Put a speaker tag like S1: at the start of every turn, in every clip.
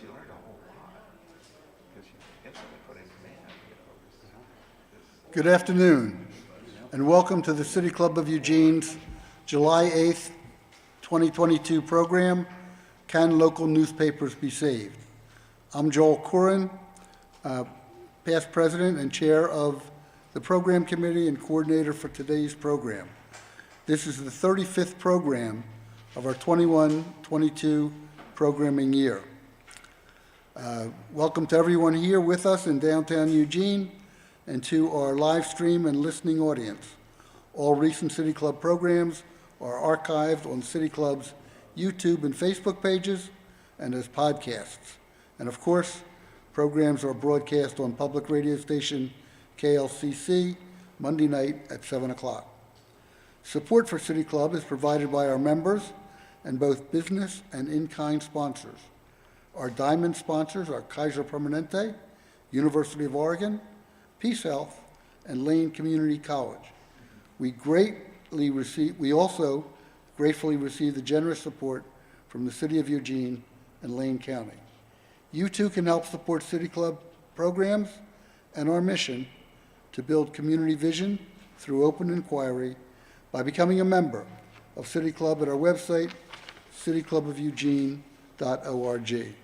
S1: you learned a whole lot because you instantly put in command.
S2: Good afternoon, and welcome to the City Club of Eugene's July 8th, 2022 program, Can Local Newspapers Be Saved? I'm Joel Curran, past president and chair of the program committee and coordinator for today's program. This is the 35th program of our 21-22 programming year. Welcome to everyone here with us in downtown Eugene and to our live stream and listening audience. All recent City Club programs are archived on City Club's YouTube and Facebook pages and as podcasts. And of course, programs are broadcast on public radio station KLCC Monday night at 7 o'clock. Support for City Club is provided by our members and both business and in-kind sponsors. Our diamond sponsors are Kaiser Permanente, University of Oregon, Peace Health, and Lane Community College. We also gratefully receive the generous support from the City of Eugene and Lane County. You too can help support City Club programs and our mission to build community vision through open inquiry by becoming a member of City Club at our website, cityclubofeugene.org.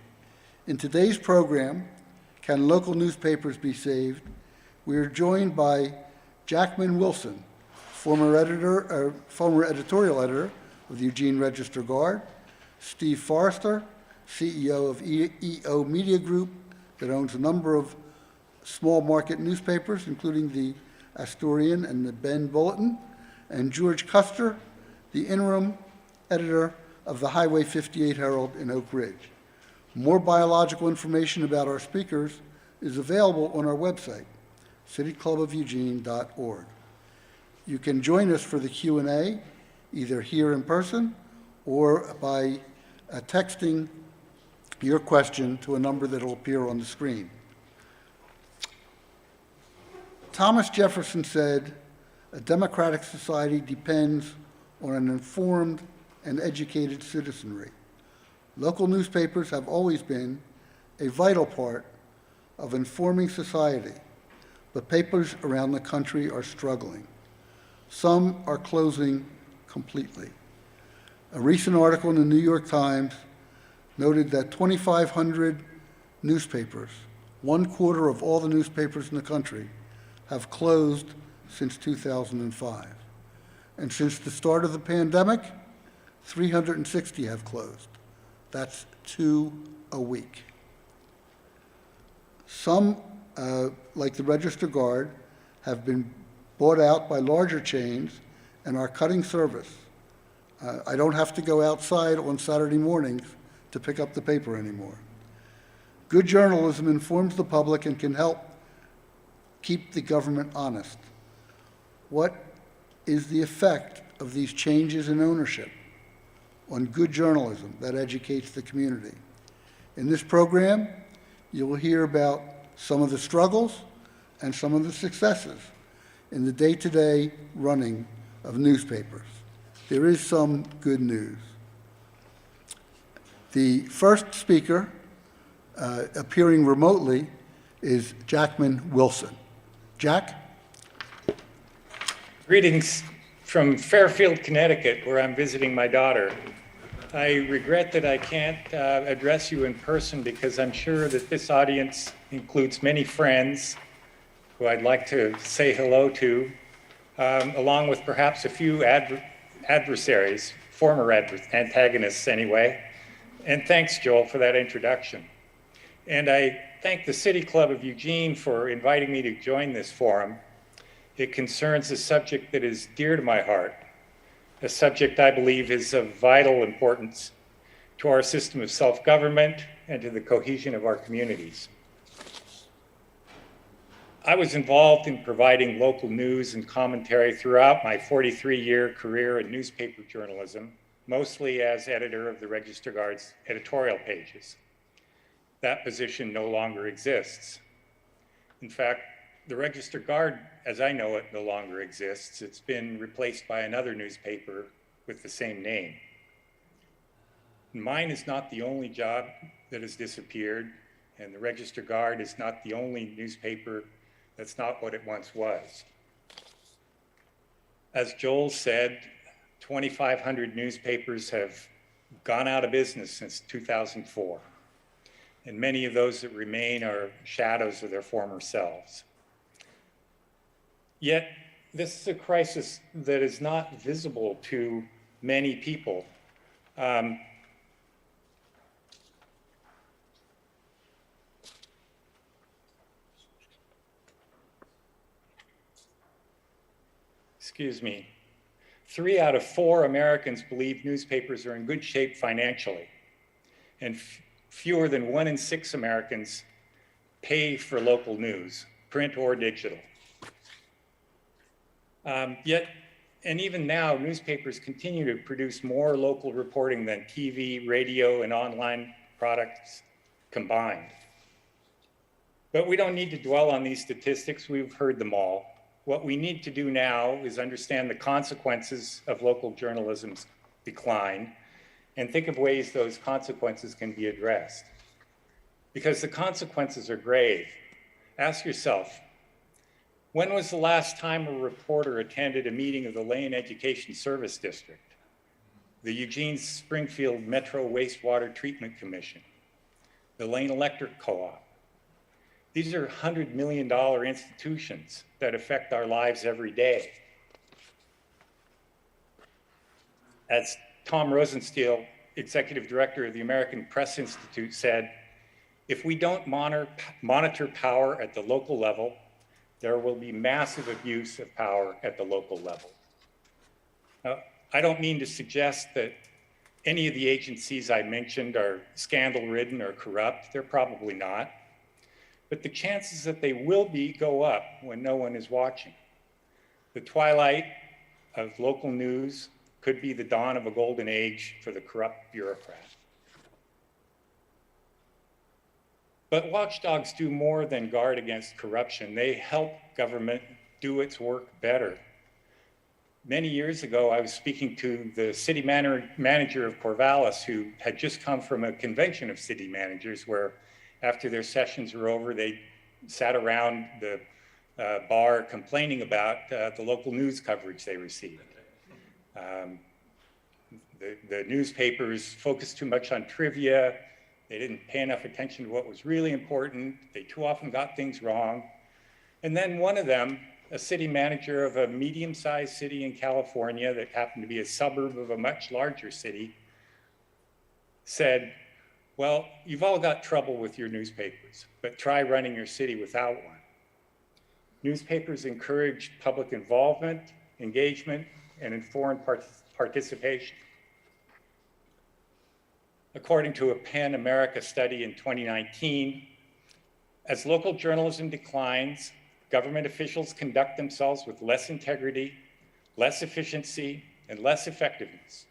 S2: In today's program, Can Local Newspapers Be Saved? We are joined by Jackman Wilson, former editorial editor of the Eugene Register-Guard, Steve Forrester, CEO of EO Media Group that owns a number of small market newspapers, including the Asturian and the Bend Bulletin, and George Custer, the interim editor of the Highway 58 Herald in Oak Ridge. More biological information about our speakers is available on our website, cityclubofeugene.org. You can join us for the Q&A, either here in person or by texting your question to a number that will appear on the screen. Thomas Jefferson said, "A democratic society depends on an informed and educated citizenry." Local newspapers have always been a vital part of informing society, but papers around the country are struggling. Some are closing completely. A recent article in the New York Times noted that 2,500 newspapers, 1/4 of all the newspapers in the country, have closed since 2005. And since the start of the pandemic, 360 have closed. That's 2 a week. Some, like the Register-Guard, have been bought out by larger chains and are cutting service. I don't have to go outside on Saturday mornings to pick up the paper anymore. Good journalism informs the public and can help keep the government honest. What is the effect of these changes in ownership on good journalism that educates the community? In this program, you will hear about some of the struggles and some of the successes in the day-to-day running of newspapers. There is some good news. The first speaker, appearing remotely, is Jackman Wilson. Jack?
S3: Greetings from Fairfield, Connecticut, where I'm visiting my daughter. I regret that I can't address you in person because I'm sure that this audience includes many friends who I'd like to say hello to, along with perhaps a few adversaries, former antagonists anyway. And thanks, Joel, for that introduction. And I thank the City Club of Eugene for inviting me to join this forum. It concerns a subject that is dear to my heart, a subject I believe is of vital importance to our system of self-government and to the cohesion of our communities. I was involved in providing local news and commentary throughout my 43-year career in newspaper journalism, mostly as editor of the Register-Guard's editorial pages. That position no longer exists. In fact, the Register-Guard, as I know it, no longer exists. It's been replaced by another newspaper with the same name. Mine is not the only job that has disappeared, and the Register Guard is not the only newspaper that's not what it once was. As Joel said, 2,500 newspapers have gone out of business since 2004, and many of those that remain are shadows of their former selves. Yet, this is a crisis that is not visible to many people. Excuse me. 3 out of 4 Americans believe newspapers are in good shape financially, and fewer than 1 in 6 Americans pay for local news, print or digital. Yet, and even now, newspapers continue to produce more local reporting than TV, radio, and online products combined. But we don't need to dwell on these statistics. We've heard them all. What we need to do now is understand the consequences of local journalism's decline and think of ways those consequences can be addressed. Because the consequences are grave. Ask yourself, when was the last time a reporter attended a meeting of the Lane Education Service District, the Eugene Springfield Metro Wastewater Treatment Commission, the Lane Electric Co-op? These are $100 million institutions that affect our lives every day. As Tom Rosenstiel, executive director of the American Press Institute, said, if we don't monitor power at the local level, there will be massive abuse of power at the local level. Now, I don't mean to suggest that any of the agencies I mentioned are scandal-ridden or corrupt. They're probably not. But the chances that they will be go up when no one is watching. The twilight of local news could be the dawn of a golden age for the corrupt bureaucrat. But watchdogs do more than guard against corruption. They help government do its work better. Many years ago, I was speaking to the city manager of Corvallis, who had just come from a convention of city managers where after their sessions were over, they sat around the bar complaining about the local news coverage they received. The newspapers focused too much on trivia. They didn't pay enough attention to what was really important. They too often got things wrong. And then one of them, a city manager of a medium-sized city in California that happened to be a suburb of a much larger city, said, well, you've all got trouble with your newspapers, but try running your city without one. Newspapers encourage public involvement, engagement, and informed participation. According to a PEN America study in 2019, as local journalism declines, government officials conduct themselves with less integrity, less efficiency, and less effectiveness,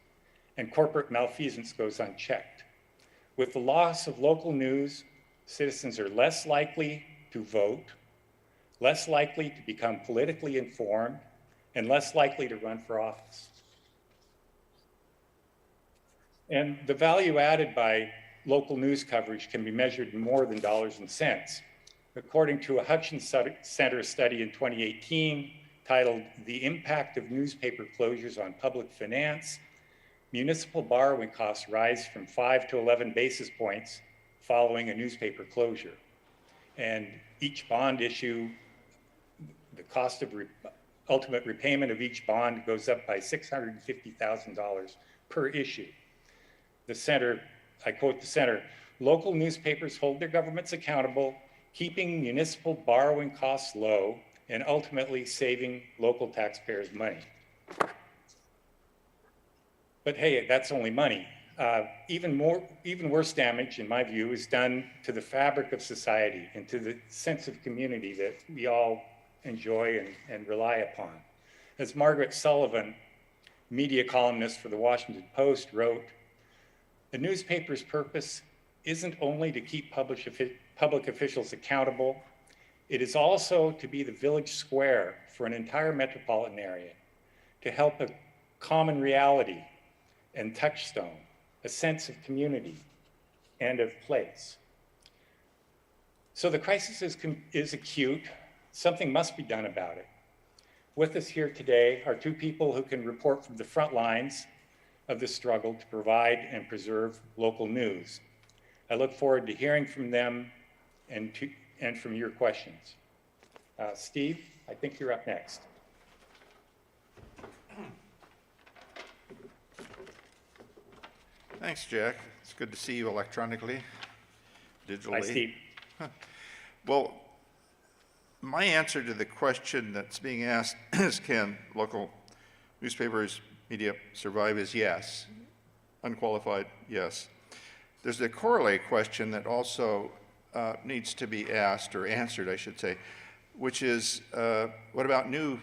S3: and corporate malfeasance goes unchecked. With the loss of local news, citizens are less likely to vote, less likely to become politically informed, and less likely to run for office. And the value added by local news coverage can be measured in more than dollars and cents. According to a Hutchins Center study in 2018 titled The Impact of Newspaper Closures on Public Finance, municipal borrowing costs rise from 5 to 11 basis points following a newspaper closure. And each bond issue, the cost of ultimate repayment of each bond goes up by $650,000 per issue. The center, I quote the center, local newspapers hold their governments accountable, keeping municipal borrowing costs low and ultimately saving local taxpayers money. But hey, that's only money. Even worse damage, in my view, is done to the fabric of society and to the sense of community that we all enjoy and rely upon. As Margaret Sullivan, media columnist for the Washington Post, wrote, the newspaper's purpose isn't only to keep public officials accountable, it is also to be the village square for an entire metropolitan area, to help a common reality and touchstone, a sense of community. and of place. So the crisis is acute. Something must be done about it. With us here today are two people who can report from the front lines of the struggle to provide and preserve local news. I look forward to hearing from them and from your questions. Steve, I think you're up next.
S1: Thanks, Jack. It's good to see you electronically, digitally.
S3: Hi, Steve.
S1: Well, my answer to the question that's being asked is, can local newspapers, media survive, is yes. Unqualified, yes. There's a corollary question that also needs to be asked, or answered, I should say, which is, what about new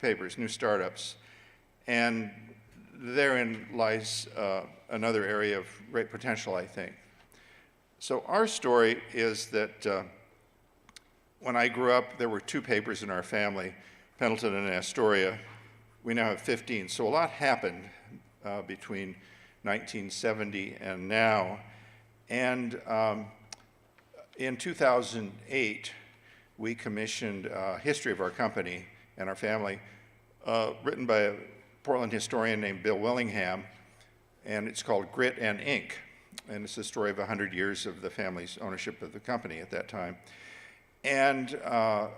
S1: papers, new startups? And therein lies another area of great potential, I think. So our story is that when I grew up, there were two papers in our family, Pendleton and Astoria. We now have 15. So a lot happened between 1970 and now. And in 2008, we commissioned a history of our company and our family, written by a Portland historian named Bill Willingham, and it's called Grit and Ink. And it's the story of 100 years of the family's ownership of the company at that time. And I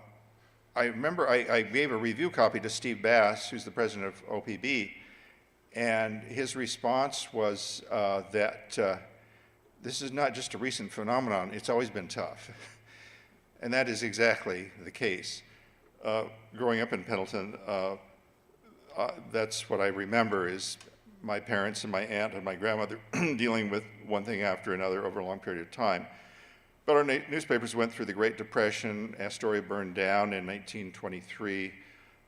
S1: remember I gave a review copy to Steve Bass, who's the president of OPB, and his response was that this is not just a recent phenomenon, it's always been tough. And that is exactly the case. Growing up in Pendleton, that's what I remember, is my parents and my aunt and my grandmother dealing with one thing after another over a long period of time. But our newspapers went through the Great Depression. Astoria burned down in 1923.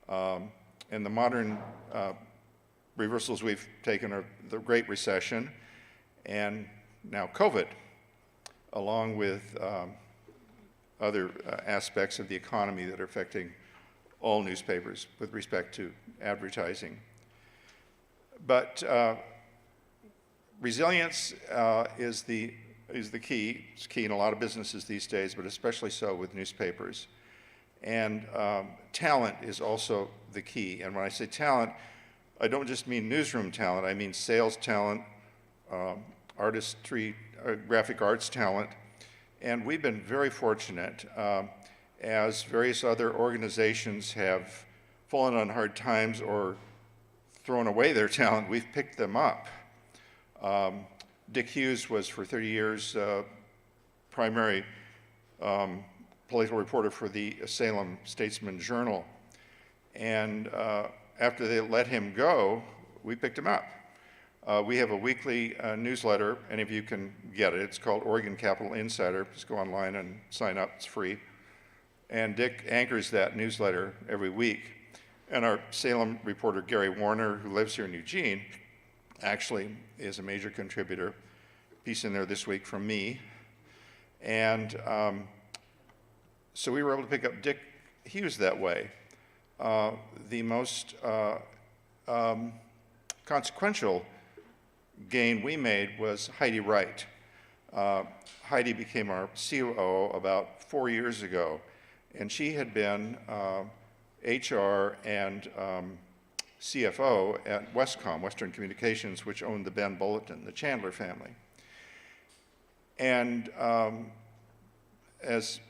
S1: And the modern reversals we've taken are the Great Recession and now COVID, along with other aspects of the economy that are affecting all newspapers with respect to advertising. But resilience is the key. It's key in a lot of businesses these days, but especially so with newspapers. And talent is also the key. And when I say talent, I don't just mean newsroom talent. I mean sales talent, artistry, graphic arts talent. And we've been very fortunate, as various other organizations have fallen on hard times or thrown away their talent, we've picked them up. Dick Hughes was for 30 years primary political reporter for the Salem Statesman Journal. And after they let him go, we picked him up. We have a weekly newsletter. Any of you can get it. It's called Oregon Capital Insider. Just go online and sign up. It's free. And Dick anchors that newsletter every week. And our Salem reporter, Gary Warner, who lives here in Eugene, actually is a major contributor. Piece in there this week from me. And so we were able to pick up Dick Hughes that way. The most consequential gain we made was Heidi Wright. Heidi became our COO about 4 years ago, and she had been HR and CFO at Westcom, Western Communications, which owned the Ben Bulletin, the Chandler family. And as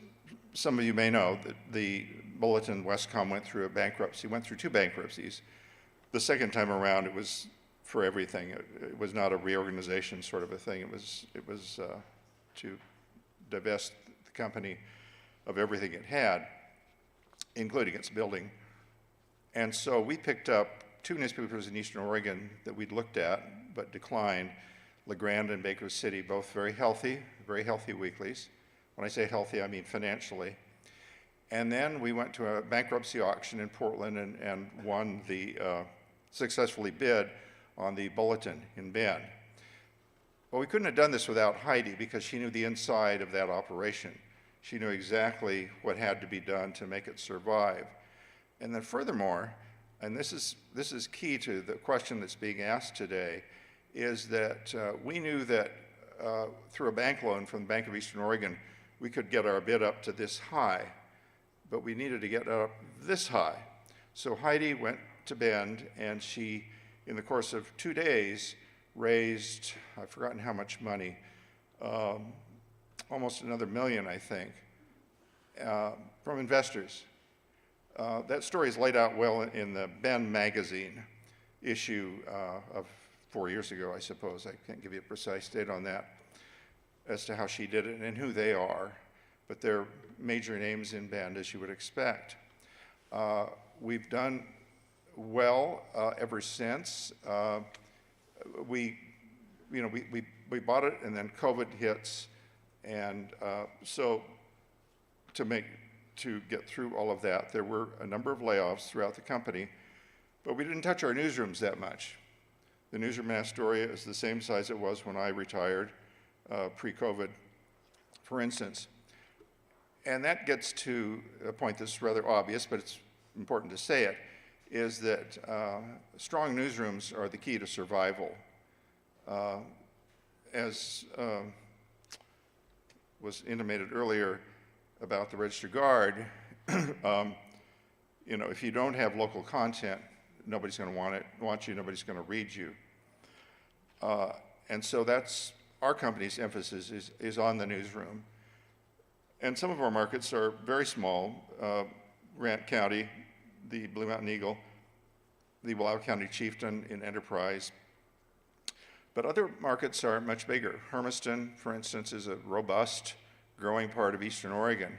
S1: some of you may know, the Bulletin, Westcom, went through a bankruptcy, went through 2 bankruptcies. The second time around, it was for everything. It was not a reorganization sort of a thing. It was to divest the company of everything it had, including its building. And so we picked up 2 newspapers in Eastern Oregon that we'd looked at but declined, LeGrand and Baker City, both very healthy weeklies. When I say healthy, I mean financially. And then we went to a bankruptcy auction in Portland and won the, successfully bid on the Bulletin in Bend. Well, we couldn't have done this without Heidi because she knew the inside of that operation. She knew exactly what had to be done to make it survive. And then furthermore, and this is key to the question that's being asked today, is that we knew that through a bank loan from the Bank of Eastern Oregon, we could get our bid up to this high, but we needed to get up this high. So Heidi went to Bend, and she, in the course of 2 days, raised, I've forgotten how much money, almost another $1 million, I think, from investors. That story is laid out well in the Bend magazine issue of 4 years ago, I suppose. I can't give you a precise date on that as to how she did it and who they are, but they're major names in Bend, as you would expect. We've done well ever since. We bought it, and then COVID hits, and so to get through all of that, there were a number of layoffs throughout the company, but we didn't touch our newsrooms that much. The newsroom in Astoria is the same size it was when I retired pre-COVID, for instance. And that gets to a point that's rather obvious, but it's important to say it, is that strong newsrooms are the key to survival. As was intimated earlier about the Register Guard, if you don't have local content, nobody's going to want you, nobody's going to read you. And so that's our company's emphasis is on the newsroom. And some of our markets are very small. Grant County, the Blue Mountain Eagle, the Wallowa County Chieftain in Enterprise. But other markets are much bigger. Hermiston, for instance, is a robust, growing part of Eastern Oregon.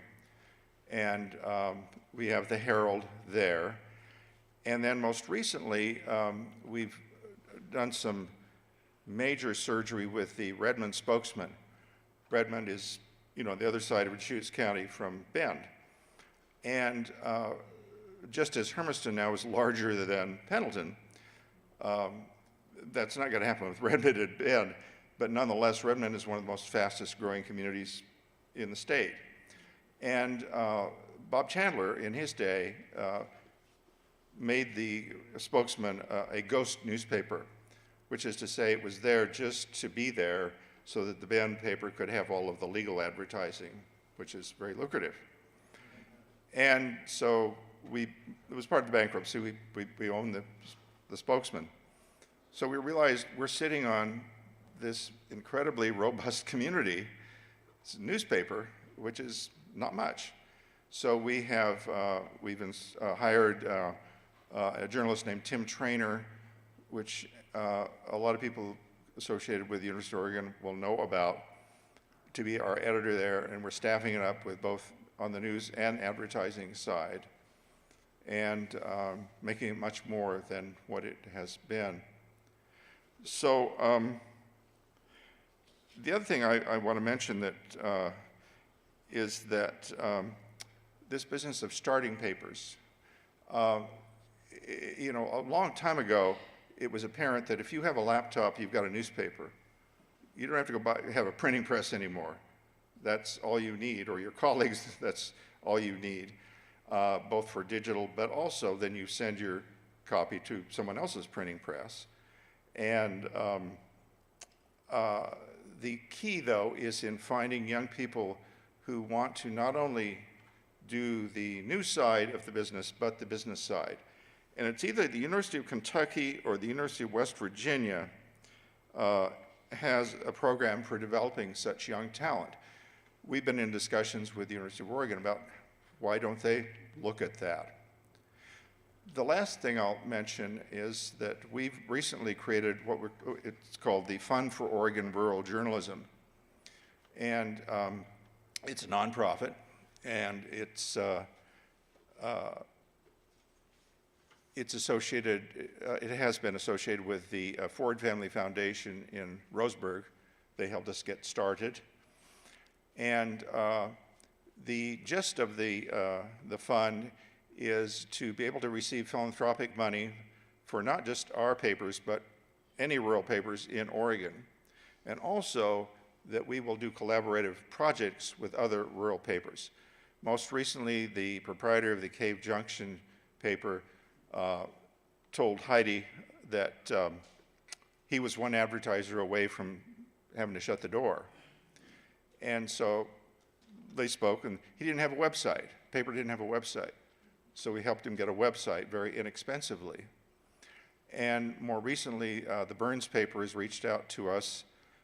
S1: And we have the Herald there. And then most recently, we've done some major surgery with the Redmond spokesman. Redmond is, the other side of Deschutes County from Bend. And just as Hermiston now is larger than Pendleton, that's not going to happen with Redmond and Bend, but nonetheless, Redmond is one of the most fastest growing communities in the state. And Bob Chandler, in his day, made the spokesman a ghost newspaper, which is to say it was there just to be there so that the Bend paper could have all of the legal advertising, which is very lucrative. And so it was part of the bankruptcy. We owned the spokesman. So we realized we're sitting on this incredibly robust community newspaper, which is not much. So we've hired a journalist named Tim Trainer, which a lot of people associated with the University of Oregon will know about, to be our editor there, and we're staffing it up with both on the news and advertising side, and making it much more than what it has been. So the other thing I want to mention that is that this business of starting papers, a long time ago, it was apparent that if you have a laptop, you've got a newspaper. You don't have to go have a printing press anymore. That's all you need, or your colleagues, that's all you need, both for digital, but also then you send your copy to someone else's printing press. And the key, though, is in finding young people who want to not only do the news side of the business, but the business side. And it's either the University of Kentucky or the University of West Virginia has a program for developing such young talent. We've been in discussions with the University of Oregon about why don't they look at that. The last thing I'll mention is that we've recently created it's called the Fund for Oregon Rural Journalism. And it's a nonprofit, and it's associated, it has been associated with the Ford Family Foundation in Roseburg. They helped us get started. And the gist of the fund is to be able to receive philanthropic money for not just our papers, but any rural papers in Oregon. And also that we will do collaborative projects with other rural papers. Most recently, the proprietor of the Cave Junction paper told Heidi that he was one advertiser away from having to shut the door. And so they spoke, and he didn't have a website. The paper didn't have a website. So we helped him get a website very inexpensively. And more recently, the Burns paper has reached out to us.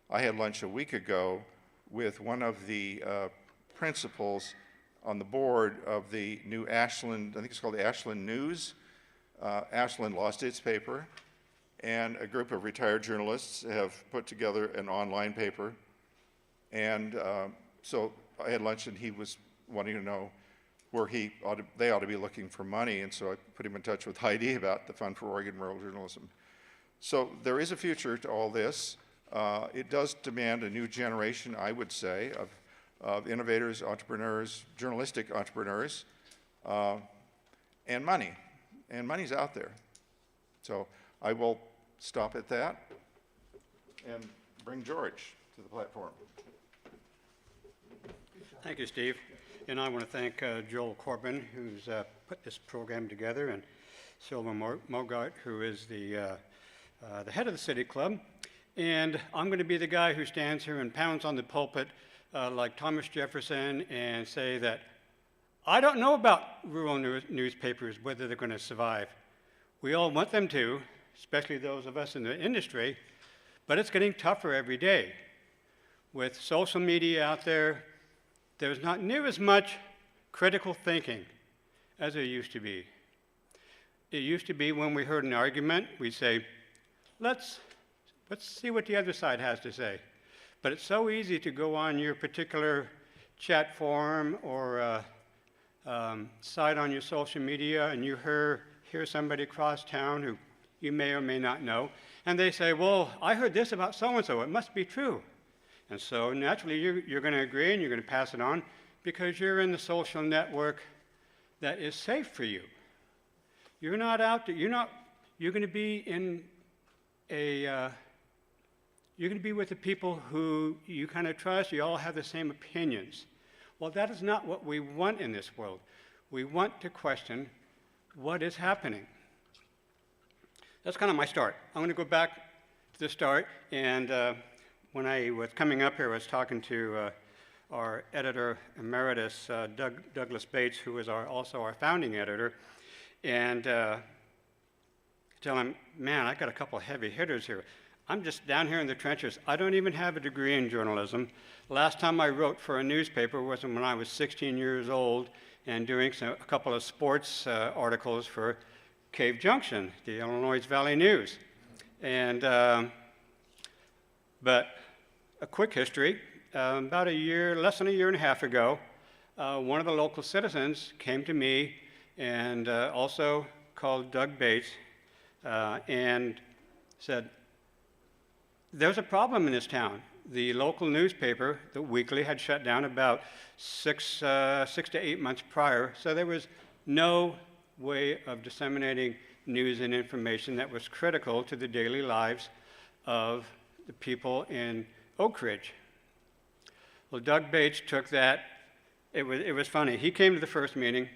S1: I had lunch a week ago with one of the principals on the board of the new Ashland, I think it's called the Ashland News. Ashland lost its paper, and a group of retired journalists have put together an online paper. And so I had lunch, and he was wanting to know where they ought to be looking for money, and so I put him in touch with Heidi about the Fund for Oregon Rural Journalism. So there is a future to all this. It does demand a new generation, I would say, of innovators, entrepreneurs, journalistic entrepreneurs, and money. And money's out there. So I will stop at that and bring George to the platform.
S4: Thank you, Steve. And I want to thank Joel Corbin, who's put this program together, and Silva Mogart, who is the head of the City Club. And I'm going to be the guy who stands here and pounds on the pulpit like Thomas Jefferson and say that I don't know about rural newspapers, whether they're going to survive. We all want them to, especially those of us in the industry, but it's getting tougher every day. With social media out there, there's not near as much critical thinking as there used to be. It used to be when we heard an argument, we'd say, let's see what the other side has to say. But it's so easy to go on your particular chat forum or site on your social media, and you hear somebody across town who you may or may not know, and they say, well, I heard this about so-and-so, it must be true. And so naturally you're going to agree and you're going to pass it on because you're in the social network that is safe for you. You're not out there, you're going to be in you're going to be with the people who you kind of trust, you all have the same opinions. Well, that is not what we want in this world. We want to question what is happening. That's kind of my start. I'm going to go back to the start, and when I was coming up here, I was talking to our editor emeritus, Douglas Bates, who is also our founding editor, and tell him, man, I got a couple of heavy hitters here. I'm just down here in the trenches. I don't even have a degree in journalism. Last time I wrote for a newspaper was when I was 16 years old and doing a couple of sports articles for Cave Junction, the Illinois Valley News. And but a quick history, about less than a year and a half ago, one of the local citizens came to me and also called Doug Bates and said, there's a problem in this town. The local newspaper, the Weekly, had shut down about 6 to 8 months prior, so there was no way of disseminating news and information that was critical to the daily lives of the people in Oak Ridge. Well, Doug Bates took that. It was funny. He came to the first meeting,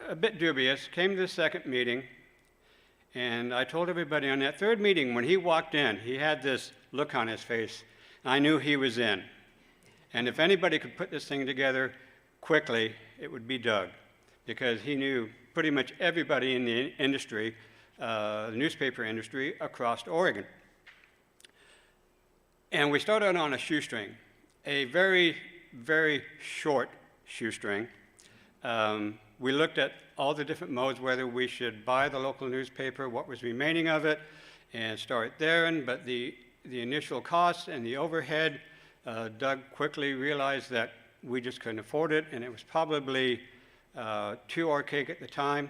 S4: a bit dubious, came to the second meeting, and I told everybody on that third meeting, when he walked in, he had this look on his face, and I knew he was in. And if anybody could put this thing together quickly, it would be Doug, because he knew pretty much everybody in the industry, the newspaper industry, across Oregon. And we started on a shoestring, a very, very short shoestring. We looked at all the different modes, whether we should buy the local newspaper, what was remaining of it, and start there. But the initial costs and the overhead, Doug quickly realized that we just couldn't afford it, and it was probably too archaic at the time.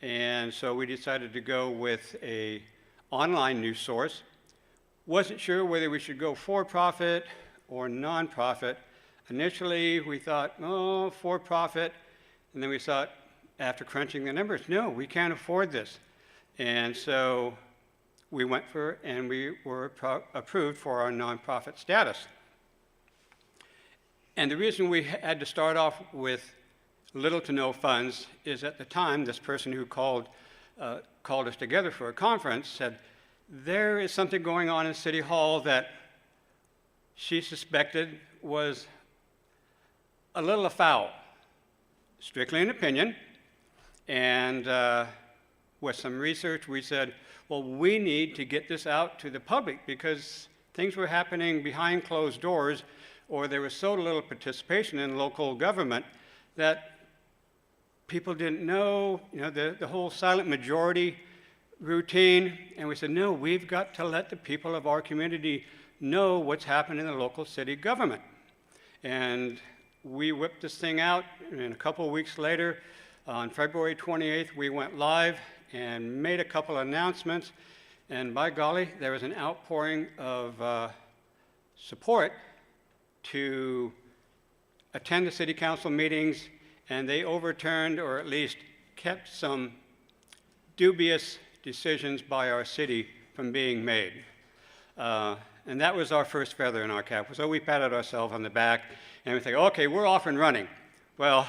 S4: And so we decided to go with an online news source. Wasn't sure whether we should go for-profit or non-profit. Initially, we thought, oh, for-profit. And then we thought, after crunching the numbers, no, we can't afford this. And so we went for, and we were approved for our nonprofit status. And the reason we had to start off with little to no funds is at the time, this person who called us together for a conference said, there is something going on in City Hall that she suspected was a little afoul. Strictly an opinion, and with some research, we said, well, we need to get this out to the public because things were happening behind closed doors, or there was so little participation in local government that people didn't know, the whole silent majority routine. And we said, no, we've got to let the people of our community know what's happening in the local city government. And we whipped this thing out, and a couple of weeks later, on February 28th, we went live and made a couple of announcements, and by golly, there was an outpouring of support to attend the city council meetings, and they overturned, or at least kept some dubious decisions by our city from being made. And that was our first feather in our cap. So we patted ourselves on the back, and we think, okay, we're off and running. Well,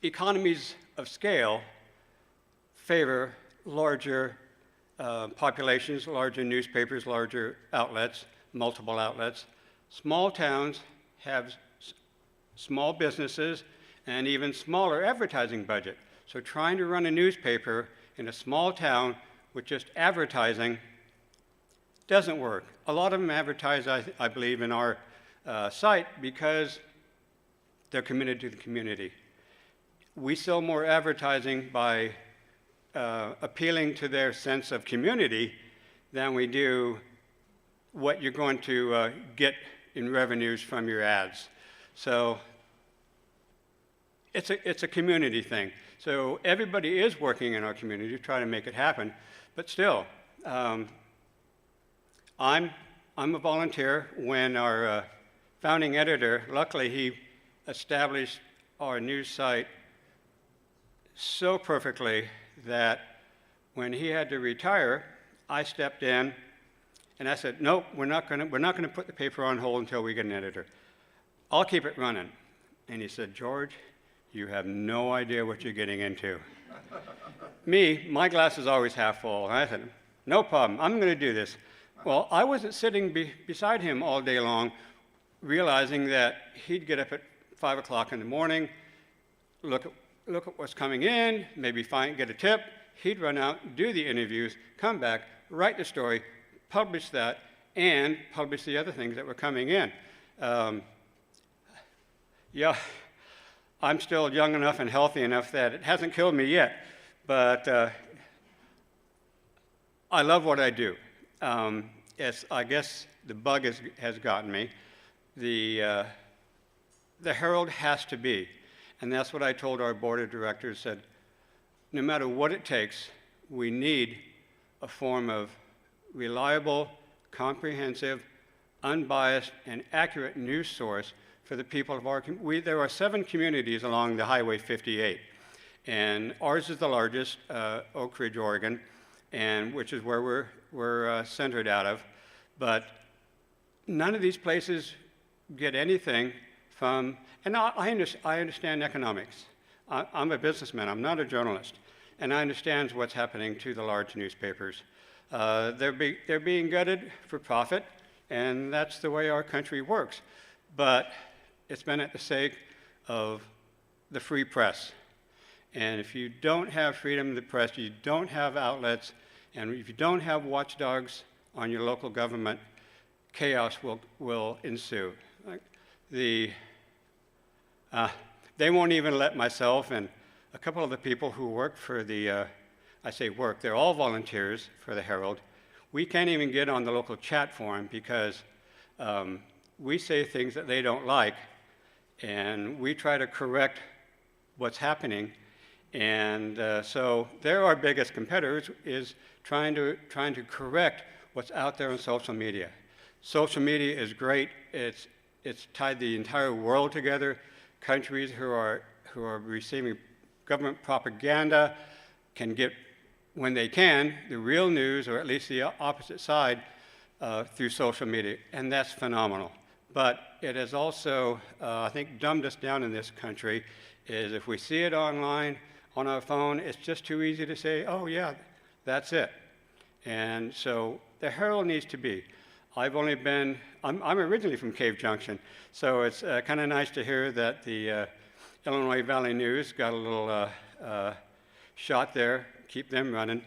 S4: economies of scale favor larger populations, larger newspapers, larger outlets, multiple outlets. Small towns have small businesses and even smaller advertising budget. So trying to run a newspaper in a small town with just advertising doesn't work. A lot of them advertise, I believe, in our site because they're committed to the community. We sell more advertising by appealing to their sense of community than we do what you're going to get in revenues from your ads. So it's a community thing. So everybody is working in our community to try to make it happen, but still, I'm a volunteer. When our founding editor, luckily he established our news site so perfectly that when he had to retire, I stepped in and I said, nope, we're not going to put the paper on hold until we get an editor. I'll keep it running. And he said, George, you have no idea what you're getting into. My glass is always half full. And I said, no problem, I'm going to do this. Well, I wasn't sitting beside him all day long, realizing that he'd get up at 5 o'clock in the morning, look at what's coming in, maybe get a tip. He'd run out, do the interviews, come back, write the story, publish that, and publish the other things that were coming in. Yeah, I'm still young enough and healthy enough that it hasn't killed me yet, but I love what I do. I guess the bug has gotten me. The Herald has to be, and that's what I told our board of directors, said, no matter what it takes, we need a form of reliable, comprehensive, unbiased, and accurate news source for the people of our community. There are 7 communities along the Highway 58, and ours is the largest, Oak Ridge, Oregon, and which is where we're centered out of. But none of these places get anything from, and I understand economics. I'm a businessman, I'm not a journalist, and I understand what's happening to the large newspapers. They're being gutted for profit, and that's the way our country works. But it's been at the sake of the free press. And if you don't have freedom of the press, you don't have outlets, and if you don't have watchdogs on your local government, chaos will ensue. They won't even let myself and a couple of the people who work for the, I say work, they're all volunteers for the Herald. We can't even get on the local chat forum because we say things that they don't like, and we try to correct what's happening. And so they're our biggest competitors, is trying to correct what's out there on social media. Social media is great. It's tied the entire world together. Countries who are receiving government propaganda can get, when they can, the real news, or at least the opposite side, through social media, and that's phenomenal. But it has also, I think, dumbed us down in this country, is if we see it online on our phone, it's just too easy to say, oh yeah, that's it. And so the Herald needs to be. I'm originally from Cave Junction, so it's kind of nice to hear that the Illinois Valley News got a little shot there, keep them running.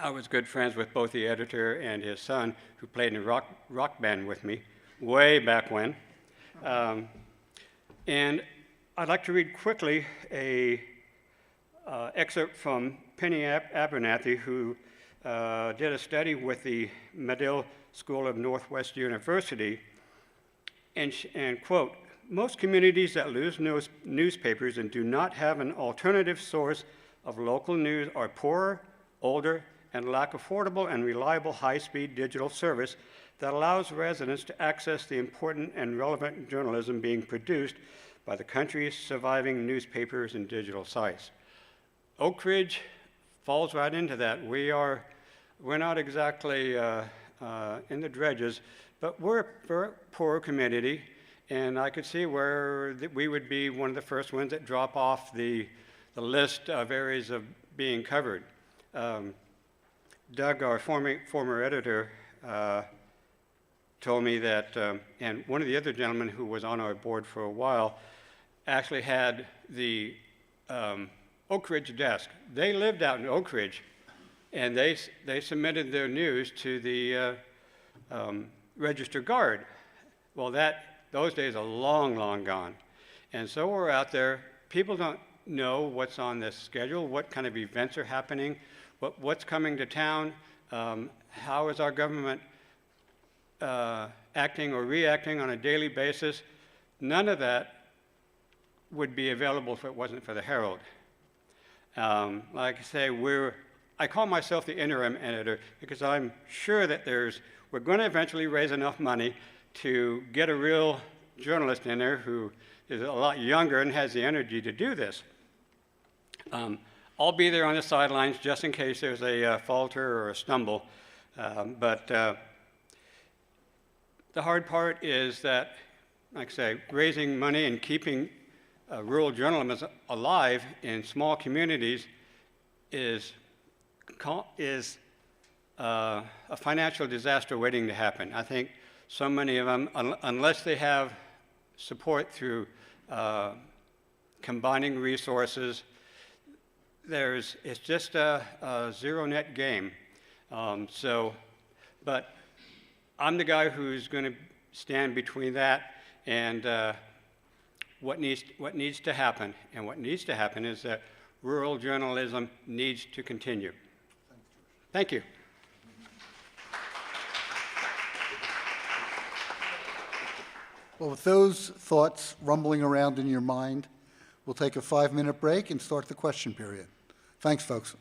S4: I was good friends with both the editor and his son, who played in a rock band with me way back when. And I'd like to read quickly a excerpt from Penny Abernathy, who did a study with the Medill School of Northwest University, and quote, most communities that lose newspapers and do not have an alternative source of local news are poorer, older, and lack affordable and reliable high-speed digital service that allows residents to access the important and relevant journalism being produced by the country's surviving newspapers and digital sites. Oak Ridge falls right into that. We're not exactly in the dredges, but we're a poor community, and I could see where we would be one of the first ones that drop off the list of areas of being covered. Doug, our former editor, told me that, and one of the other gentlemen who was on our board for a while actually had the Oak Ridge desk. They lived out in Oak Ridge, and they submitted their news to the Register Guard. Well, those days are long, long gone. And so we're out there. People don't know what's on this schedule, what kind of events are happening, what's coming to town, how is our government acting or reacting on a daily basis. None of that would be available if it wasn't for the Herald. Like I say, I call myself the interim editor because I'm sure that we're going to eventually raise enough money to get a real journalist in there who is a lot younger and has the energy to do this. I'll be there on the sidelines just in case there's a falter or a stumble. But the hard part is that, like I say, raising money and keeping rural journalism alive in small communities is a financial disaster waiting to happen. I think so many of them, unless they have support through combining resources, it's just a zero-net game. But I'm the guy who's going to stand between that and what needs to happen. And what needs to happen is that rural journalism needs to continue. Thank you.
S2: Well, with those thoughts rumbling around in your mind, we'll take a 5-minute break and start the question period. Thanks, folks.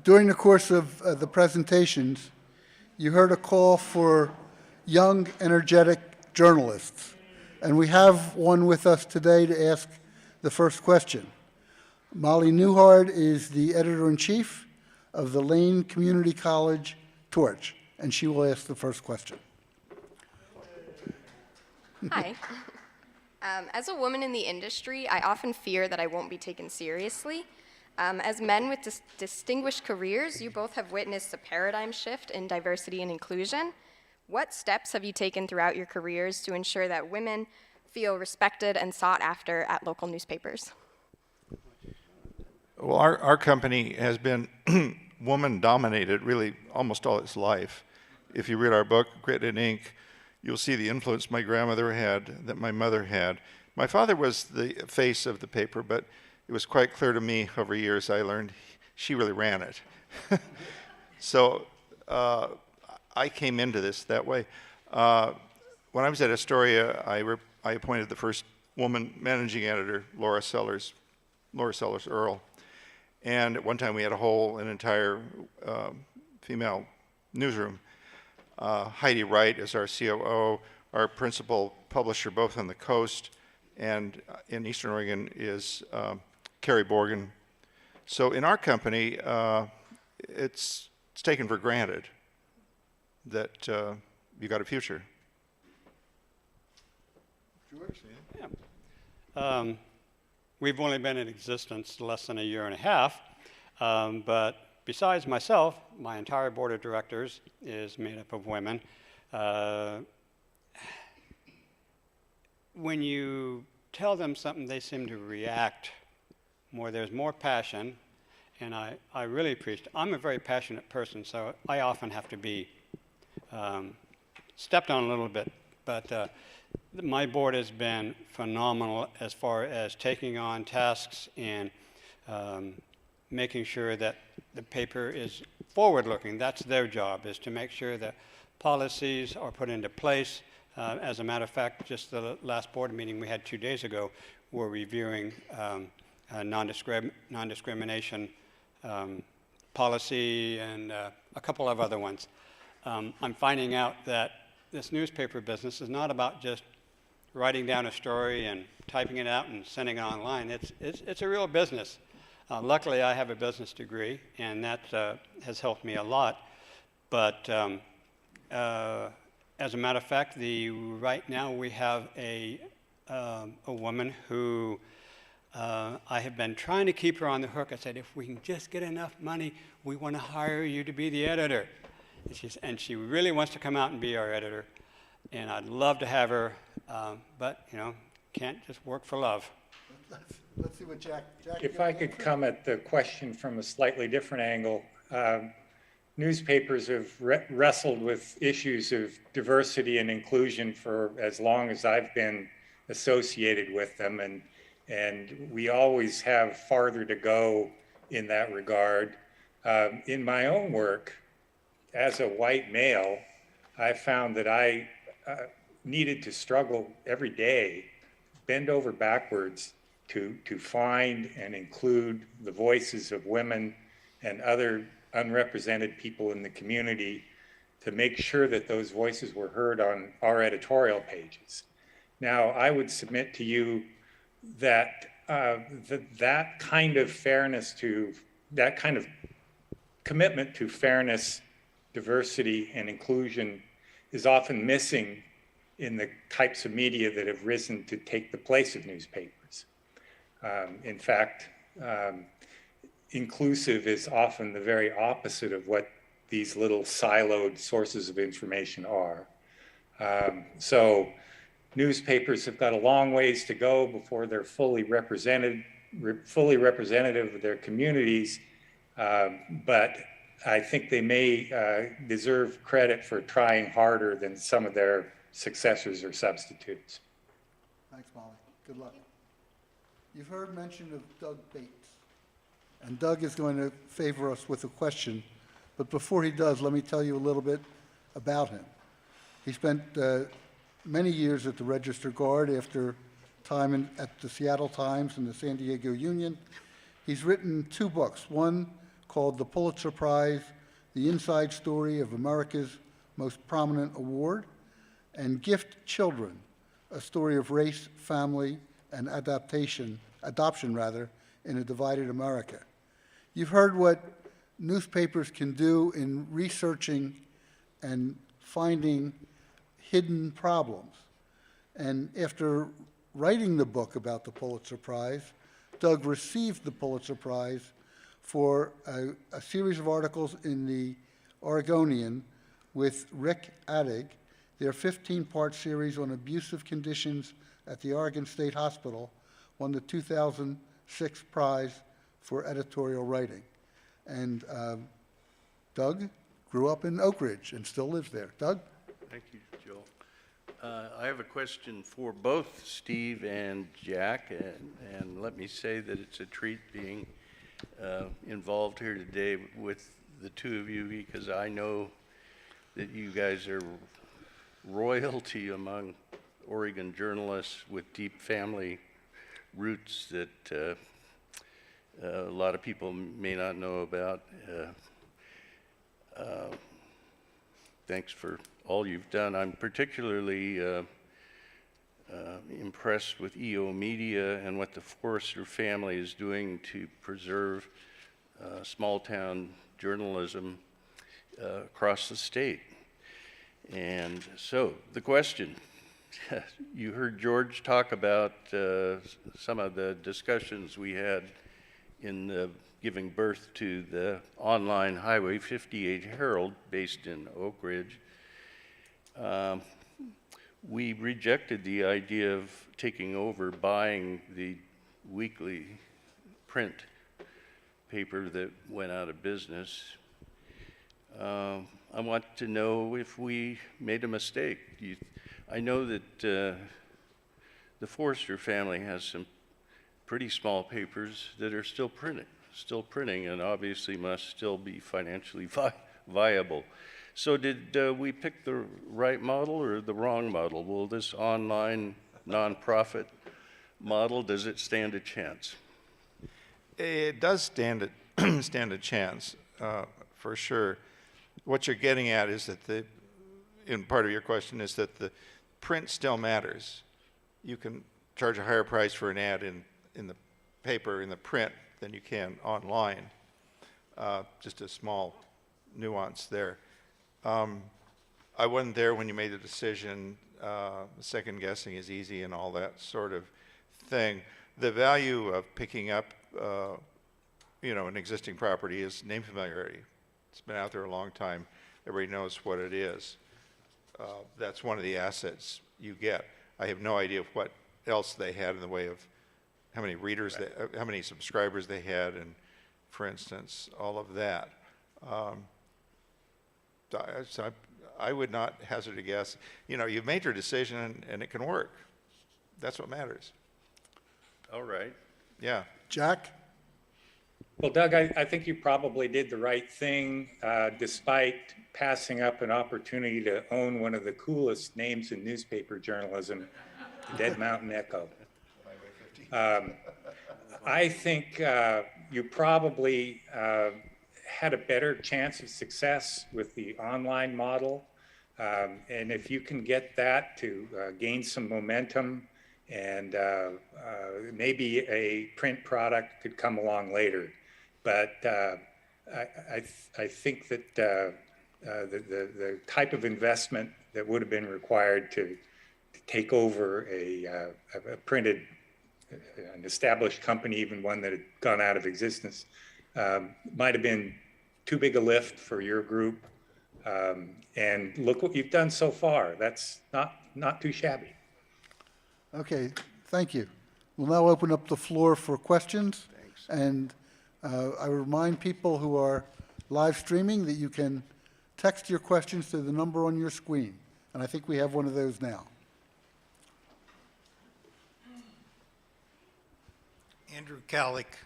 S2: During the course of the presentations, you heard a call for young, energetic journalists. And we have one with us today to ask the first question. Molly Newhard is the editor-in-chief of the Lane Community College Torch, and she will ask the first question.
S5: Hi. As a woman in the industry, I often fear that I won't be taken seriously. As men with distinguished careers, you both have witnessed a paradigm shift in diversity and inclusion. What steps have you taken throughout your careers to ensure that women feel respected and sought after at local newspapers?
S1: Well, our company has been woman-dominated really almost all its life. If you read our book, Grit and Ink, you'll see the influence my grandmother had, that my mother had. My father was the face of the paper, but it was quite clear to me over years I learned she really ran it. So I came into this that way. When I was at Astoria, I appointed the first woman managing editor, Laura Sellers Earle. And at one time we had an entire female newsroom. Heidi Wright is our COO. Our principal publisher, both on the coast and in Eastern Oregon, is Carrie Borgen. So in our company, it's taken for granted that you got a future.
S2: George?
S4: Yeah. We've only been in existence less than a year and a half, but besides myself, my entire board of directors is made up of women. When you tell them something, they seem to react more. There's more passion, and I really appreciate it. I'm a very passionate person, so I often have to be stepped on a little bit, but my board has been phenomenal as far as taking on tasks and making sure that the paper is forward-looking. That's their job, is to make sure that policies are put into place. As a matter of fact, just the last board meeting we had 2 days ago, we're reviewing non-discrimination policy and a couple of other ones. I'm finding out that this newspaper business is not about just writing down a story and typing it out and sending it online. It's a real business. Luckily, I have a business degree, and that has helped me a lot. But as a matter of fact, right now we have a woman who I have been trying to keep her on the hook. I said, if we can just get enough money, we want to hire you to be the editor. And she really wants to come out and be our editor. And I'd love to have her, but, can't just work for love.
S2: Let's see what Jack.
S3: If I could come at the question from a slightly different angle, newspapers have wrestled with issues of diversity and inclusion for as long as I've been associated with them, and we always have farther to go in that regard. In my own work, as a white male, I found that I needed to struggle every day, bend over backwards to find and include the voices of women and other unrepresented people in the community, to make sure that those voices were heard on our editorial pages. Now, I would submit to you that that kind of fairness that kind of commitment to fairness, diversity, and inclusion is often missing in the types of media that have risen to take the place of newspapers. In fact, inclusive is often the very opposite of what these little siloed sources of information are. So newspapers have got a long ways to go before they're fully representative of their communities, but I think they may deserve credit for trying harder than some of their successors or substitutes.
S2: Thanks, Molly. Good luck. You've heard mention of Doug Bates, and Doug is going to favor us with a question. But before he does, let me tell you a little bit about him. He spent many years at the Register Guard after time at the Seattle Times and the San Diego Union. He's written 2 books, one called The Pulitzer Prize, The Inside Story of America's Most Prominent Award, and Gift Children, a story of race, family, and adoption in a divided America. You've heard what newspapers can do in researching and finding hidden problems. And after writing the book about the Pulitzer Prize, Doug received the Pulitzer Prize for a series of articles in the Oregonian with Rick Adig, their 15-part series on abusive conditions at the Oregon State Hospital, won the 2006 prize for editorial writing. And Doug grew up in Oak Ridge and still lives there. Doug?
S6: Thank you, Joel. I have a question for both Steve and Jack, and let me say that it's a treat being involved here today with the two of you, because I know that you guys are royalty among Oregon journalists with deep family roots that a lot of people may not know about. Thanks for all you've done. I'm particularly impressed with EO Media and what the Forrester family is doing to preserve small-town journalism across the state. And so, the question, you heard George talk about some of the discussions we had in giving birth to the online Highway 58 Herald based in Oak Ridge. We rejected the idea of taking over buying the weekly print paper that went out of business. I want to know if we made a mistake. I know that the Forrester family has some pretty small papers that are still printing, and obviously must still be financially viable. So did we pick the right model or the wrong model? Will this online nonprofit model, does it stand a chance?
S1: It does stand a chance, for sure. What you're getting at is that in part of your question is that the print still matters. You can charge a higher price for an ad in the paper, in the print, than you can online. Just a small nuance there. I wasn't there when you made the decision. Second guessing is easy and all that sort of thing. The value of picking up, an existing property is name familiarity. It's been out there a long time. Everybody knows what it is. That's one of the assets you get. I have no idea what else they had in the way of how many readers, how many subscribers they had, and for instance, all of that. So I would not hazard a guess. You've made your decision and it can work. That's what matters.
S6: All right.
S1: Yeah.
S2: Jack?
S3: Well, Doug, I think you probably did the right thing, despite passing up an opportunity to own one of the coolest names in newspaper journalism, the Dead Mountain Echo. I think you probably had a better chance of success with the online model. And if you can get that to gain some momentum, and maybe a print product could come along later. But I think that the type of investment that would have been required to take over an established company, even one that had gone out of existence, might have been too big a lift for your group. And look what you've done so far. That's not too shabby.
S2: Okay, thank you. We'll now open up the floor for questions. Thanks. And I remind people who are live streaming that you can text your questions to the number on your screen. And I think we have one of those now.
S7: Andrew Kallick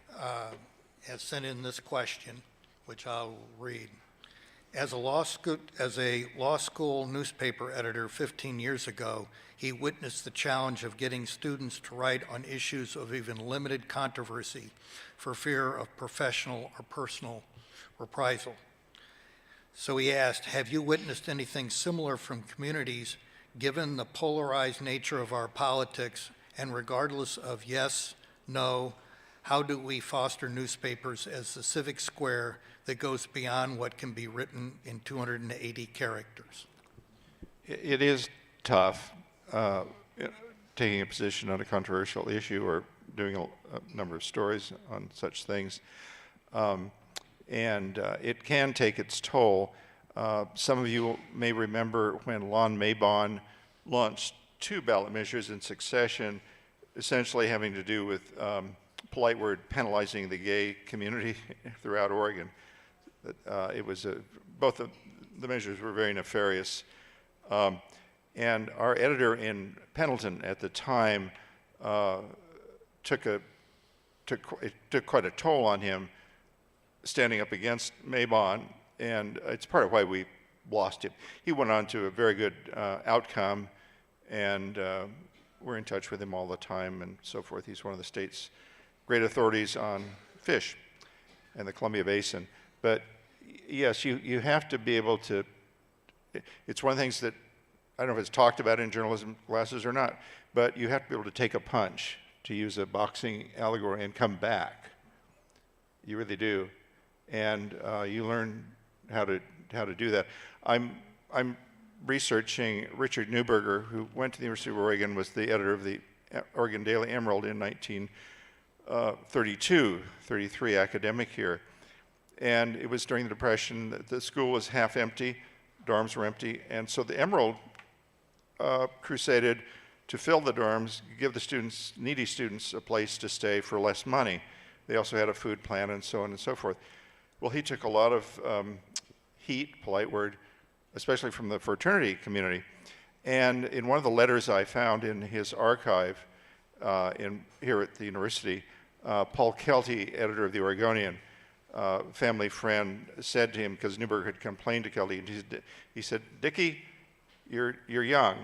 S7: has sent in this question, which I'll read. As a law school newspaper editor 15 years ago, he witnessed the challenge of getting students to write on issues of even limited controversy for fear of professional or personal reprisal. So he asked, have you witnessed anything similar from communities given the polarized nature of our politics, and regardless of yes, no, how do we foster newspapers as the civic square that goes beyond what can be written in 280 characters?
S1: It is tough taking a position on a controversial issue or doing a number of stories on such things. It can take its toll. Some of you may remember when Lon Mabon launched 2 ballot measures in succession, essentially having to do with, polite word, penalizing the gay community throughout Oregon. It was both of the measures were very nefarious. And our editor in Pendleton at the time took quite a toll on him standing up against Mabon, and it's part of why we lost him. He went on to a very good outcome, and we're in touch with him all the time and so forth. He's one of the state's great authorities on fish and the Columbia Basin. But yes, you have to be able to, it's one of the things that, I don't know if it's talked about in journalism classes or not, but you have to be able to take a punch, to use a boxing allegory, and come back. You really do. And you learn how to do that. I'm researching Richard Neuberger, who went to the University of Oregon, was the editor of the Oregon Daily Emerald in 1933 academic year. And it was during the Depression that the school was half empty, dorms were empty, and so the Emerald crusaded to fill the dorms, give the students, needy students, a place to stay for less money. They also had a food plan and so on and so forth. Well, he took a lot of heat, polite word, especially from the fraternity community. And in one of the letters I found in his archive here at the university, Paul Kelty, editor of the Oregonian, family friend, said to him, because Newberg had complained to Kelty, and he said, Dickie, you're young,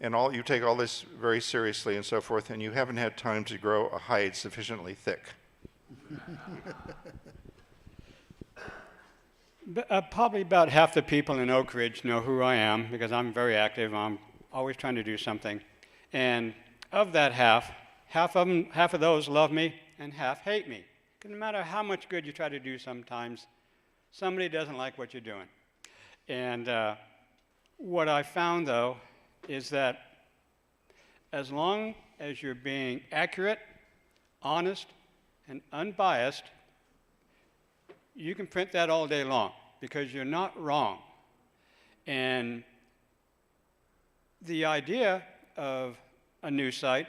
S1: and you take all this very seriously and so forth, and you haven't had time to grow a hide sufficiently thick.
S4: Probably about half the people in Oak Ridge know who I am because I'm very active. I'm always trying to do something. And of that half of those love me and half hate me. Because no matter how much good you try to do sometimes, somebody doesn't like what you're doing. And what I found, though, is that as long as you're being accurate, honest, and unbiased, you can print that all day long because you're not wrong. And the idea of a news site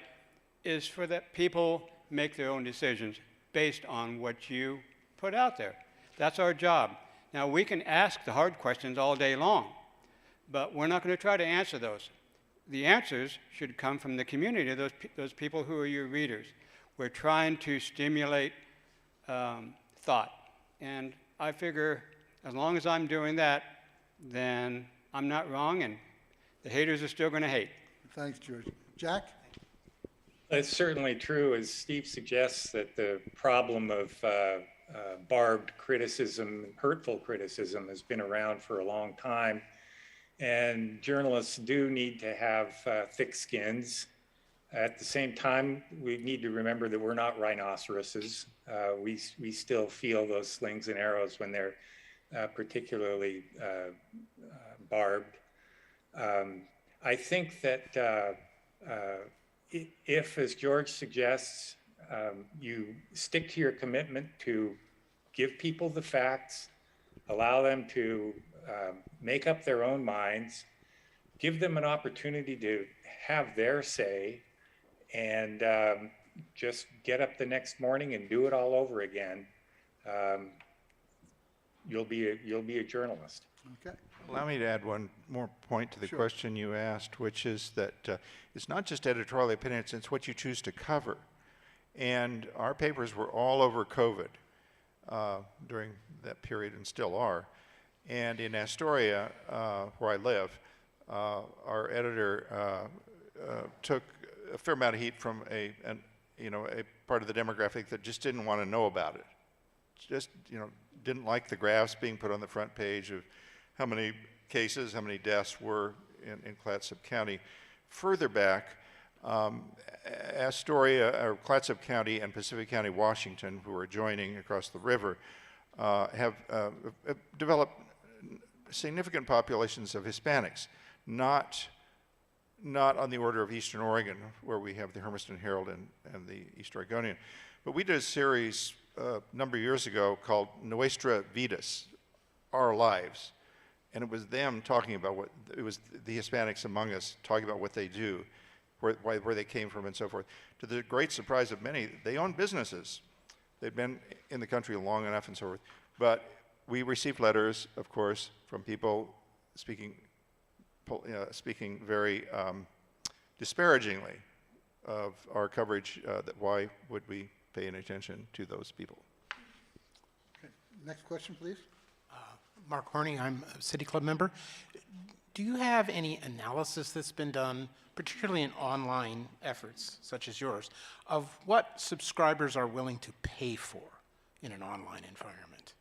S4: is for that people make their own decisions based on what you put out there. That's our job. Now, we can ask the hard questions all day long, but we're not going to try to answer those. The answers should come from the community, those people who are your readers. We're trying to stimulate thought. And I figure as long as I'm doing that, then I'm not wrong, and the haters are still going to hate.
S2: Thanks, George. Jack?
S3: It's certainly true, as Steve suggests, that the problem of barbed criticism, hurtful criticism, has been around for a long time. And journalists do need to have thick skins. At the same time, we need to remember that we're not rhinoceroses. We still feel those slings and arrows when they're particularly barbed. I think that if, as George suggests, you stick to your commitment to give people the facts, allow them to make up their own minds, give them an opportunity to have their say, and just get up the next morning and do it all over again, you'll be a journalist.
S2: Okay.
S1: Allow me to add one more point to the question you asked, which is that it's not just editorial opinion, it's what you choose to cover. And our papers were all over COVID during that period and still are. And in Astoria, where I live, our editor took a fair amount of heat from a part of the demographic that just didn't want to know about it. Just, didn't like the graphs being put on the front page of how many cases, how many deaths were in Clatsop County. Further back, Astoria, or Clatsop County and Pacific County, Washington, who are joining across the river, have developed significant populations of Hispanics, not on the order of Eastern Oregon, where we have the Hermiston Herald and the East Oregonian. But we did a series a number of years ago called Nuestra Vidas, Our Lives. And it was them talking about it was the Hispanics among us talking about what they do, where they came from and so forth. To the great surprise of many, they own businesses. They've been in the country long enough and so forth. But we received letters, of course, from people speaking very disparagingly of our coverage, that why would we pay any attention to those people?
S2: Okay. Next question, please.
S8: Mark Horney, I'm a City Club member. Do you have any analysis that's been done, particularly in online efforts such as yours, of what subscribers are willing to pay for in an online environment?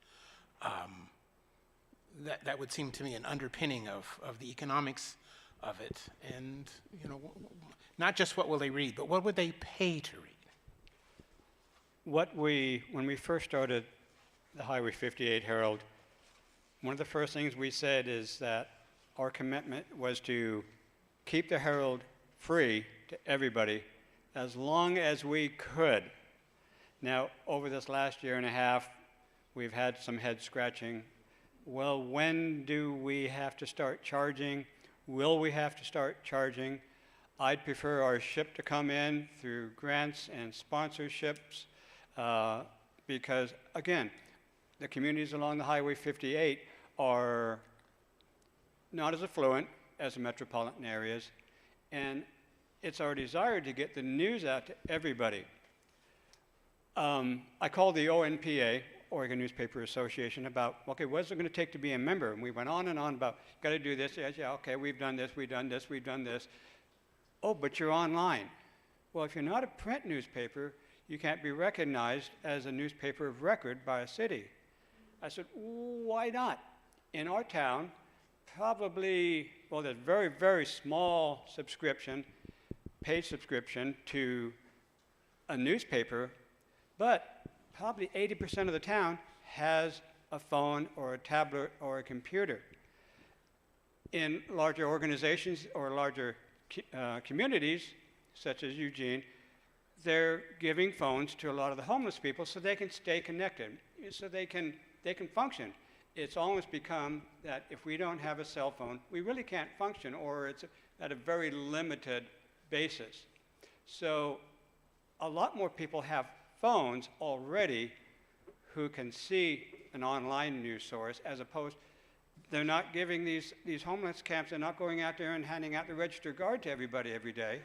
S8: That would seem to me an underpinning of the economics of it. And, you know, not just what will they read, but what would they pay to read?
S4: When we first started the Highway 58 Herald, one of the first things we said is that our commitment was to keep the Herald free to everybody as long as we could. Now, over this last year and a half, we've had some head scratching. Well, when do we have to start charging? Will we have to start charging? I'd prefer our ship to come in through grants and sponsorships because, again, the communities along the Highway 58 are not as affluent as the metropolitan areas, and it's our desire to get the news out to everybody. I called the ONPA, Oregon Newspaper Association, about, okay, what's it going to take to be a member? And we went on and on about, got to do this, yeah, okay, we've done this, we've done this, we've done this. Oh, but you're online. Well, if you're not a print newspaper, you can't be recognized as a newspaper of record by a city. I said, why not? In our town, probably, well, there's very, very small subscription, paid subscription to a newspaper, but probably 80% of the town has a phone or a tablet or a computer. In larger organizations or larger communities, such as Eugene, they're giving phones to a lot of the homeless people so they can stay connected, so they can function. It's almost become that if we don't have a cell phone, we really can't function, or it's at a very limited basis. So a lot more people have phones already who can see an online news source, as opposed, they're not giving these homeless camps, they're not going out there and handing out the registered guard to everybody every day,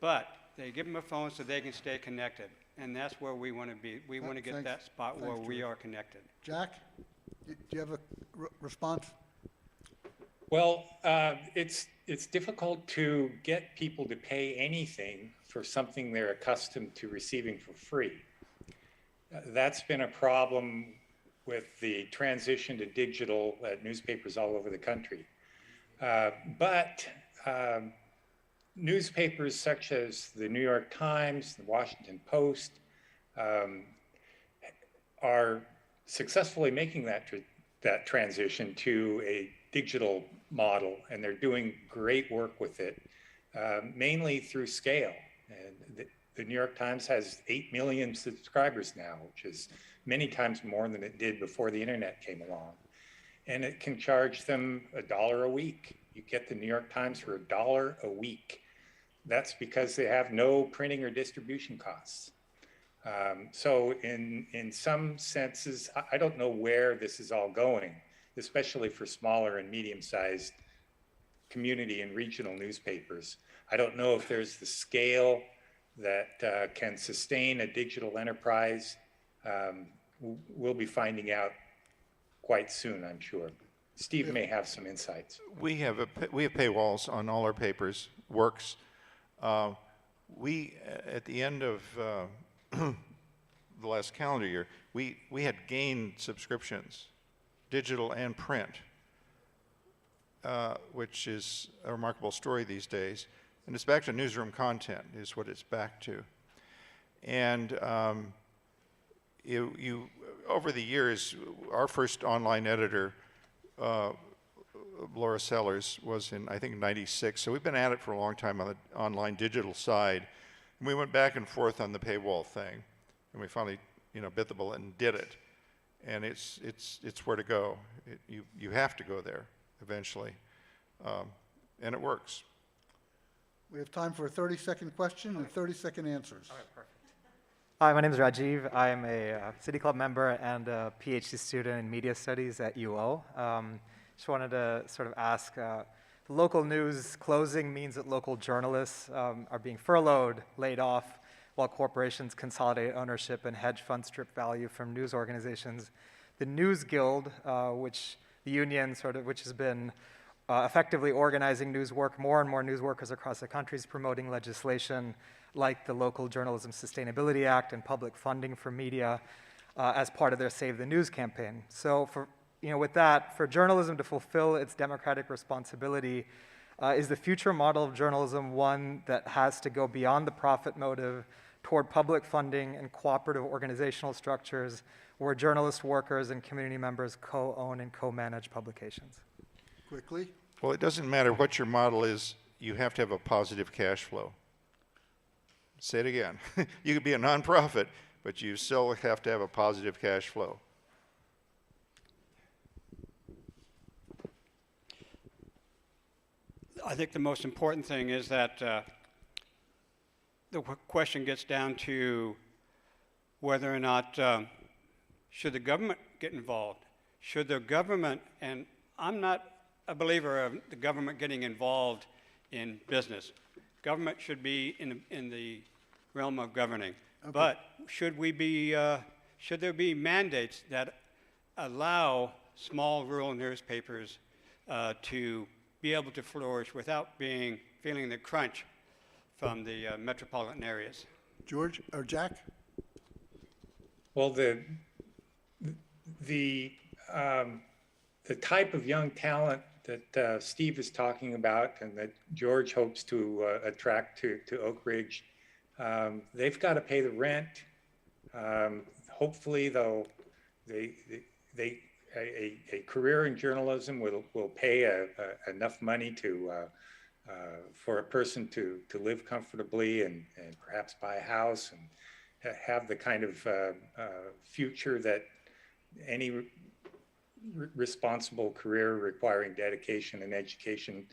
S4: but they give them a phone so they can stay connected. And that's where we want to be. We want to get that spot where we are connected.
S2: Jack, do you have a response?
S3: Well, it's difficult to get people to pay anything for something they're accustomed to receiving for free. That's been a problem with the transition to digital newspapers all over the country. But newspapers such as the New York Times, the Washington Post, are successfully making that transition to a digital model, and they're doing great work with it, mainly through scale. And the New York Times has 8 million subscribers now, which is many times more than it did before the internet came along. And it can charge them $1 a week. You get the New York Times for $1 a week. That's because they have no printing or distribution costs. So in some senses, I don't know where this is all going, especially for smaller and medium-sized community and regional newspapers. I don't know if there's the scale that can sustain a digital enterprise. We'll be finding out quite soon, I'm sure. Steve may have some insights.
S1: We have paywalls on all our papers, works. We, at the end of the last calendar year, we had gained subscriptions, digital and print, which is a remarkable story these days. And it's back to newsroom content is what it's back to. And over the years, our first online editor, Laura Sellers, was in, I think, '96. So we've been at it for a long time on the online digital side. And we went back and forth on the paywall thing. And we finally, bit the bullet and did it. And it's where to go. You have to go there eventually. And it works.
S2: We have time for a 30-second question and 30-second answers.
S9: All right, perfect. Hi, my name is Rajiv. I'm a City Club member and a PhD student in media studies at UO. Just wanted to sort of ask, the local news closing means that local journalists are being furloughed, laid off, while corporations consolidate ownership and hedge funds strip value from news organizations. The News Guild, which the union which has been effectively organizing news work, more and more news workers across the country is promoting legislation like the Local Journalism Sustainability Act and public funding for media as part of their Save the News campaign. So with that, for journalism to fulfill its democratic responsibility, is the future model of journalism one that has to go beyond the profit motive toward public funding and cooperative organizational structures where journalist workers and community members co-own and co-manage publications?
S2: Quickly.
S1: Well, it doesn't matter what your model is, you have to have a positive cash flow. Say it again. You could be a nonprofit, but you still have to have a positive cash flow.
S4: I think the most important thing is that the question gets down to whether or not should the government get involved. Should the government, and I'm not a believer of the government getting involved in business. Government should be in the realm of governing. Okay. But should there be mandates that allow small rural newspapers to be able to flourish without feeling the crunch from the metropolitan areas?
S2: George or Jack?
S3: Well, the type of young talent that Steve is talking about and that George hopes to attract to Oak Ridge, they've got to pay the rent. Hopefully, though, a career in journalism will pay enough money for a person to live comfortably and perhaps buy a house and have the kind of future that any responsible career requiring dedication and education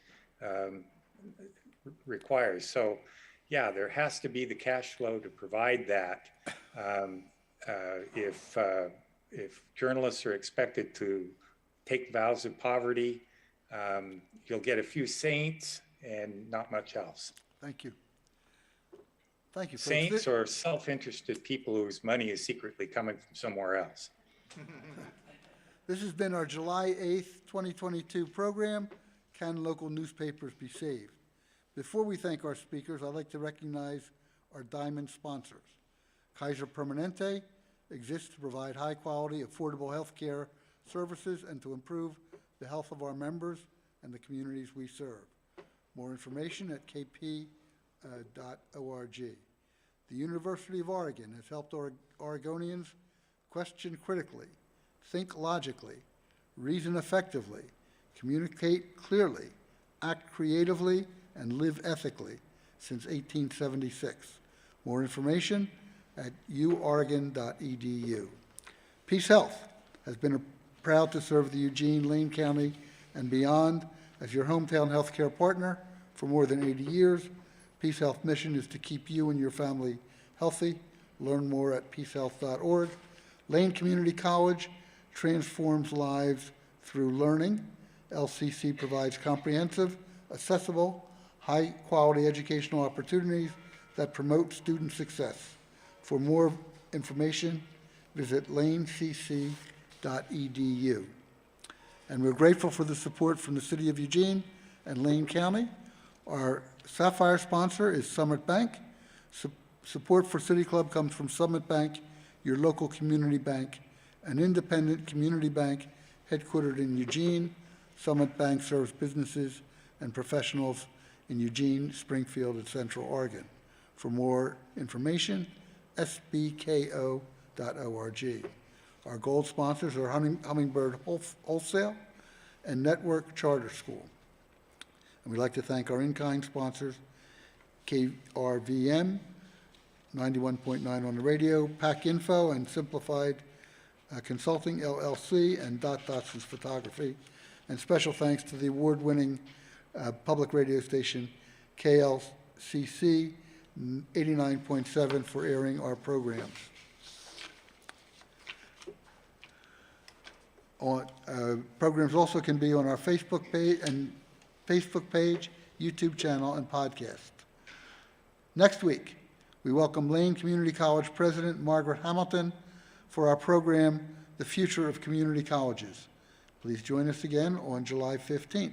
S3: requires. So, yeah, there has to be the cash flow to provide that. If journalists are expected to take vows of poverty, you'll get a few saints and not much else.
S2: Thank you. Thank you.
S3: Saints or self-interested people whose money is secretly coming from somewhere else.
S2: This has been our July 8th, 2022 program, Can Local Newspapers Be Saved? Before we thank our speakers, I'd like to recognize our diamond sponsors. Kaiser Permanente exists to provide high-quality, affordable health care services and to improve the health of our members and the communities we serve. More information at kp.org. The University of Oregon has helped Oregonians question critically, think logically, reason effectively, communicate clearly, act creatively, and live ethically since 1876. More information at uoregon.edu. Peace Health has been proud to serve the Eugene, Lane County, and beyond as your hometown healthcare partner for more than 80 years. Peace Health mission is to keep you and your family healthy. Learn more at peacehealth.org. Lane Community College transforms lives through learning. LCC provides comprehensive, accessible, high-quality educational opportunities that promote student success. For more information, visit lanecc.edu. And we're grateful for the support from the City of Eugene and Lane County. Our Sapphire sponsor is Summit Bank. Support for City Club comes from Summit Bank, your local community bank, an independent community bank headquartered in Eugene. Summit Bank serves businesses and professionals in Eugene, Springfield, and Central Oregon. For more information, sbko.org. Our gold sponsors are Hummingbird Wholesale and Network Charter School. And we'd like to thank our in-kind sponsors, KRVM, 91.9 on the radio, PAC Info, and Simplified Consulting, LLC, and Dotson's Photography. And special thanks to the award-winning public radio station, KLCC 89.7, for airing our programs. Programs also can be on our Facebook page, YouTube channel, and podcast. Next week, we welcome Lane Community College President Margaret Hamilton for our program, The Future of Community Colleges. Please join us again on July 15th.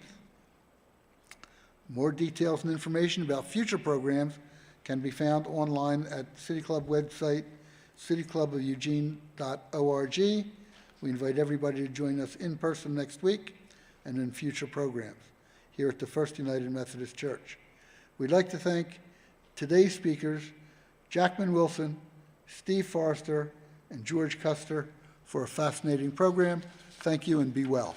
S2: More details and information about future programs can be found online at City Club website, cityclubofeugene.org. We invite everybody to join us in person next week and in future programs here at the First United Methodist Church. We'd like to thank today's speakers, Jackman Wilson, Steve Forrester, and George Custer, for a fascinating program. Thank you and be well.